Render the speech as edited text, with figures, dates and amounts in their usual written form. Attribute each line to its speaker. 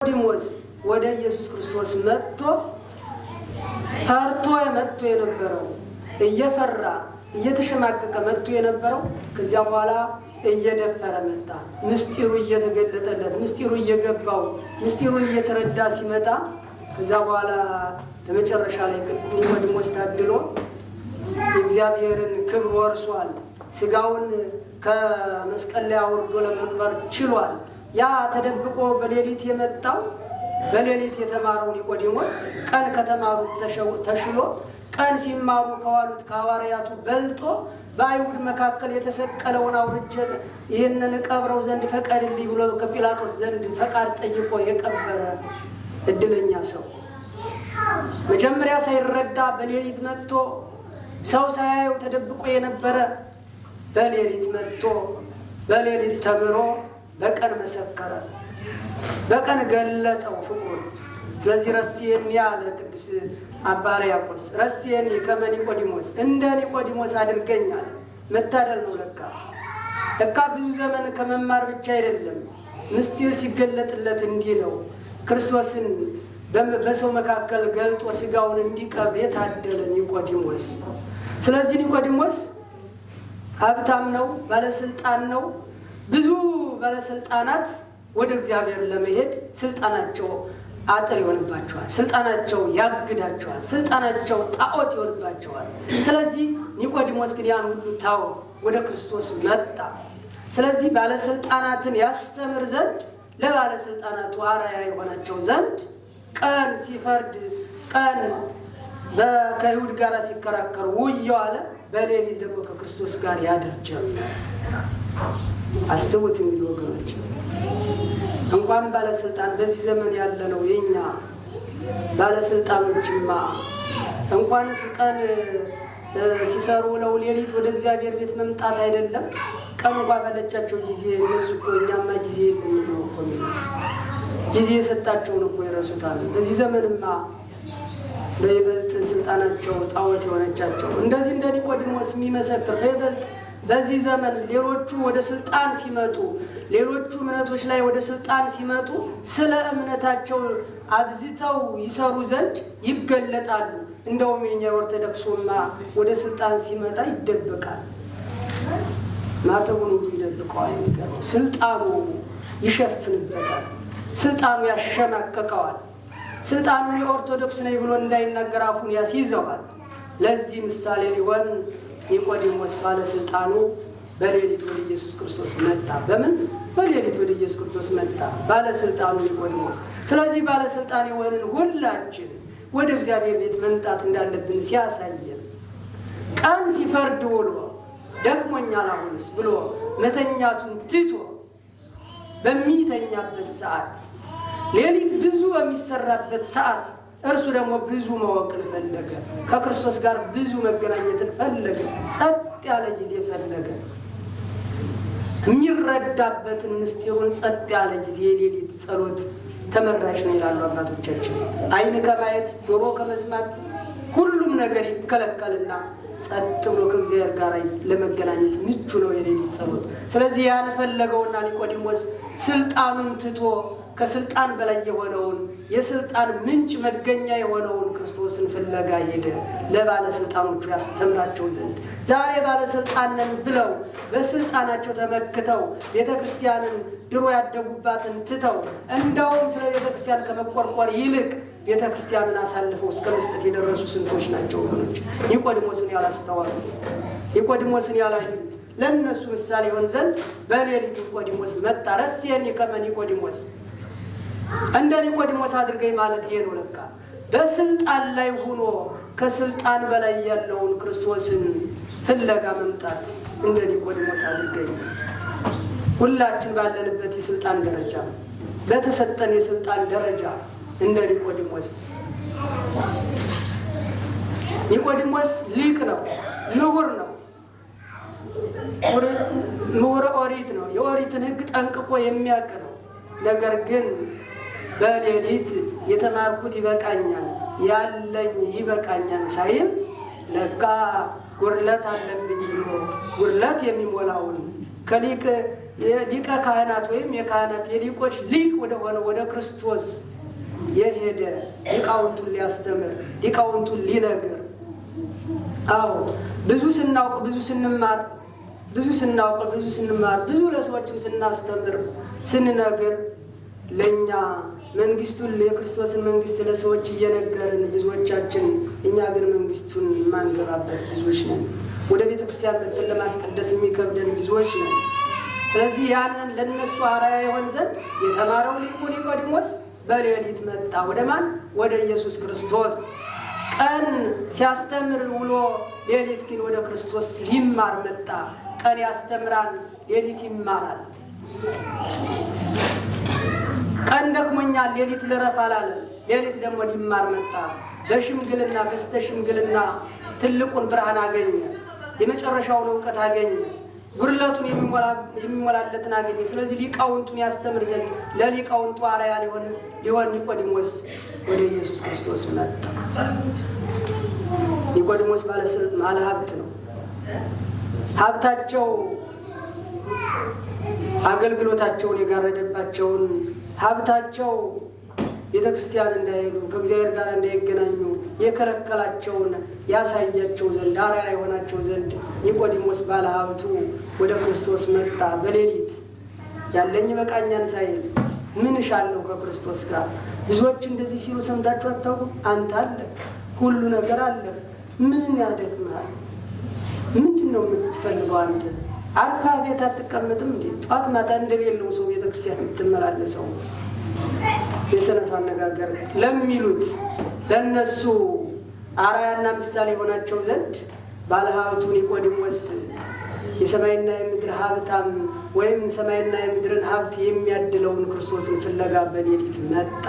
Speaker 1: ኒቆዲሞስ ወደ ኢየሱስ ክርስቶስ መጥቶ ፈርቶ መጥቶ የነበረው እየፈራ እየተሸማቀቀ መጥቶ የነበረው ከዚያ በኋላ እየደፈረ መጣ። ምስጢሩ እየተገለጠለት ምስጢሩ እየገባው ምስጢሩን እየተረዳ ሲመጣ ከዚያ በኋላ በመጨረሻ ላይ ኒቆዲሞስ ታድሎ እግዚአብሔርን ክብር ወርሷል። ስጋውን ከመስቀል ላይ አውርዶ ለመቅበር ችሏል። ያ ተደብቆ በሌሊት የመጣው በሌሊት የተማረው ኒቆዲሞስ ቀን ከተማሩት ተሽሎ ቀን ሲማሩ ከዋሉት ከሐዋርያቱ በልጦ በአይሁድ መካከል የተሰቀለውን አውርጄ ይህንን ቀብረው ዘንድ ፈቀድልኝ ብሎ ከጲላጦስ ዘንድ ፈቃድ ጠይቆ የቀበረ እድለኛ ሰው መጀመሪያ ሳይረዳ በሌሊት መጥቶ ሰው ሳያየው ተደብቆ የነበረ በሌሊት መጥቶ በሌሊት ተምሮ በቀን መሰከረ፣ በቀን ገለጠው ፍቅሩን። ስለዚህ ረስየኒ ያለ ቅዱስ አባ ሕርያቆስ ረስየኒ ከመ ኒቆዲሞስ እንደ ኒቆዲሞስ አድርገኛል። መታደል ነው። ለካ ብዙ ዘመን ከመማር ብቻ አይደለም ምስጢር ሲገለጥለት እንዲህ ነው። ክርስቶስን በሰው መካከል ገልጦ ስጋውን እንዲቀብር የታደለ ኒቆዲሞስ። ስለዚህ ኒቆዲሞስ ሀብታም ነው፣ ባለስልጣን ነው። ብዙ ባለስልጣናት ወደ እግዚአብሔር ለመሄድ ስልጣናቸው አጥር ይሆንባቸዋል፣ ስልጣናቸው ያግዳቸዋል፣ ስልጣናቸው ጣዖት ይሆንባቸዋል። ስለዚህ ኒቆዲሞስ ግን ያን ሁሉ ታው ወደ ክርስቶስ መጣ። ስለዚህ ባለስልጣናትን ያስተምር ዘንድ ለባለስልጣናቱ አርአያ የሆናቸው ዘንድ ቀን ሲፈርድ ቀን ከይሁድ ጋር ሲከራከሩ ውየው አለ። በሌሊት ደግሞ ከክርስቶስ ጋር ያድር ጀመር። አስቡት እንግዲህ ወገኖች፣ እንኳን ባለስልጣን በዚህ ዘመን ያለ ነው የኛ ባለስልጣኖችማ እንኳንስ ቀን ሲሰሩ ነው ሌሊት ወደ እግዚአብሔር ቤት መምጣት አይደለም ቀን እንኳን ባለቻቸው ጊዜ እነሱ እኮ እኛማ ጊዜ የለም ነው እኮ ጊዜ የሰጣቸውን እኮ ይረሱታል። በዚህ ዘመንማ በይበልጥ ስልጣናቸው ጣዖት የሆነቻቸው እንደዚህ እንደ ኒቆዲሞስ የሚመሰክር በይበልጥ በዚህ ዘመን ሌሎቹ ወደ ስልጣን ሲመጡ ሌሎቹ እምነቶች ላይ ወደ ስልጣን ሲመጡ ስለ እምነታቸው አብዝተው ይሰሩ ዘንድ ይገለጣሉ። እንደውም የኛ ኦርቶዶክሱማ ወደ ስልጣን ሲመጣ ይደበቃል። ማተቡን ይደብቀዋል። ስልጣኑ ይሸፍንበታል። ስልጣኑ ያሸማቀቀዋል። ስልጣኑ የኦርቶዶክስ ነኝ ብሎ እንዳይናገር አፉን ያስይዘዋል። ለዚህ ምሳሌ ሊሆን ኒቆዲሞስ ባለስልጣኑ በሌሊት ወደ ኢየሱስ ክርስቶስ መጣ። በምን በሌሊት ወደ ኢየሱስ ክርስቶስ መጣ ባለስልጣኑ ኒቆዲሞስ። ስለዚህ ባለስልጣን የሆንን ሁላችን ወደ እግዚአብሔር ቤት መምጣት እንዳለብን ሲያሳየን ቀን ሲፈርድ ውሎ ደክሞኛል አሁንስ ብሎ መተኛቱን ትቶ በሚተኛበት ሰዓት ሌሊት ብዙ በሚሰራበት ሰዓት እርሱ ደግሞ ብዙ ማወቅን ፈለገ። ከክርስቶስ ጋር ብዙ መገናኘትን ፈለገ። ጸጥ ያለ ጊዜ ፈለገ። የሚረዳበትን ምስጢሩን ጸጥ ያለ ጊዜ የሌሊት ጸሎት ተመራጭ ነው ይላሉ አባቶቻችን። ዓይን ከማየት ጆሮ ከመስማት ሁሉም ነገር ይከለከልና ጸጥ ብሎ ከእግዚአብሔር ጋር ለመገናኘት ምቹ ነው የሌሊት ጸሎት። ስለዚህ ያን ፈለገውና ኒቆዲሞስ ስልጣኑን ትቶ ከስልጣን በላይ የሆነውን የስልጣን ምንጭ መገኛ የሆነውን ክርስቶስን ፍለጋ ሄደ፣ ለባለስልጣኖቹ ያስተምራቸው ዘንድ። ዛሬ ባለስልጣን ነን ብለው በስልጣናቸው ተመክተው ቤተክርስቲያንን ድሮ ያደጉባትን ትተው እንደውም ስለ ቤተክርስቲያን ከመቆርቆር ይልቅ ቤተክርስቲያንን አሳልፈው እስከ መስጠት የደረሱ ስንቶች ናቸው ወገኖች። ኒቆዲሞስን ያላስተዋሉት፣ ኒቆዲሞስን ያላዩት ለእነሱ ምሳሌ ይሆን ዘንድ በሌሊት ኒቆዲሞስ መጣ። ረስየኒ ከመ ኒቆዲሞስ እንደ ኒቆዲሞስ አድርገኝ ማለት ይሄ ነው። ለካ በስልጣን ላይ ሆኖ ከስልጣን በላይ ያለውን ክርስቶስን ፍለጋ መምጣት እንደ ኒቆዲሞስ አድርገኝ። ሁላችን ባለንበት የስልጣን ደረጃ በተሰጠን የስልጣን ደረጃ እንደ ኒቆዲሞስ ሊቅ ነው፣ ምሁር ነው፣ ምሁረ ኦሪት ነው። የኦሪትን ሕግ ጠንቅቆ የሚያውቅ ነው። ነገር ግን በሌሊት የተማርኩት ይበቃኛል ያለኝ ይበቃኛል ሳይል ለካ ጉድለት አለብኝ ብሎ ጉድለት የሚሞላውን ከሊቅ የሊቀ ካህናት ወይም የካህናት የሊቆች ሊቅ ወደ ክርስቶስ የሄደ ሊቃውንቱን ሊያስተምር ሊቃውንቱን ሊነግር። አዎ ብዙ ስናውቅ ብዙ ስንማር ብዙ ለሰዎችም ስናስተምር ስንነግር ለኛ መንግስቱን የክርስቶስን መንግስት ለሰዎች እየነገርን ብዙዎቻችን፣ እኛ ግን መንግስቱን ማንገባበት ብዙዎች ነን። ወደ ቤተ ክርስቲያን መጥተን ለማስቀደስ የሚከብደን ብዙዎች ነን። ስለዚህ ያንን ለነሱ አርአያ ይሆን ዘንድ የተማረው ሊቁ ኒቆዲሞስ በሌሊት መጣ። ወደ ማን? ወደ ኢየሱስ ክርስቶስ። ቀን ሲያስተምር ውሎ ሌሊት ግን ወደ ክርስቶስ ሊማር መጣ። ቀን ያስተምራል፣ ሌሊት ይማራል። ቀን ደክሞኛል ሌሊት ልረፍ አላለም። ሌሊት ደግሞ ሊማር መጣ። በሽምግልና በስተሽምግልና ትልቁን ብርሃን አገኘ። የመጨረሻውን እውቀት አገኘ። ጉድለቱን የሚሞላለትን አገኘ። ስለዚህ ሊቃውንቱን ያስተምር ዘንድ ለሊቃውንቱ አርአያ ሊሆን ኒቆዲሞስ ወደ ኢየሱስ ክርስቶስ መጣ። ኒቆዲሞስ ባለ ሀብት ነው። ሀብታቸው አገልግሎታቸውን የጋረደባቸውን ሀብታቸው ቤተክርስቲያን እንዳይሄዱ ከእግዚአብሔር ጋር እንዳይገናኙ የከለከላቸውን ያሳያቸው ዘንድ አርአያ የሆናቸው ዘንድ ኒቆዲሞስ ባለ ሀብቱ ወደ ክርስቶስ መጣ። በሌሊት ያለኝ በቃኛን ሳይል ምን እሻለሁ ከክርስቶስ ጋር። ብዙዎች እንደዚህ ሲሉ ሰምታችሁ አታውቁም? አንተ አለ ሁሉ ነገር አለ፣ ምን ያደክምሃል? ምንድን ነው የምትፈልገው አንተ? አልፋ ቤት አትቀመጥም እንዴ? ጧት ማታ እንደሌለው ሰው ቤተክርስቲያን የምትመላለሰው የሰነፍ አነጋገር ለሚሉት ለነሱ አርአያና ምሳሌ ሆናቸው ዘንድ ባለሀብቱ ኒቆዲሞስ የሰማይና የምድር ሀብታም ወይም ሰማይና የምድርን ሀብት የሚያድለውን ክርስቶስን ፍለጋ በሌሊት መጣ።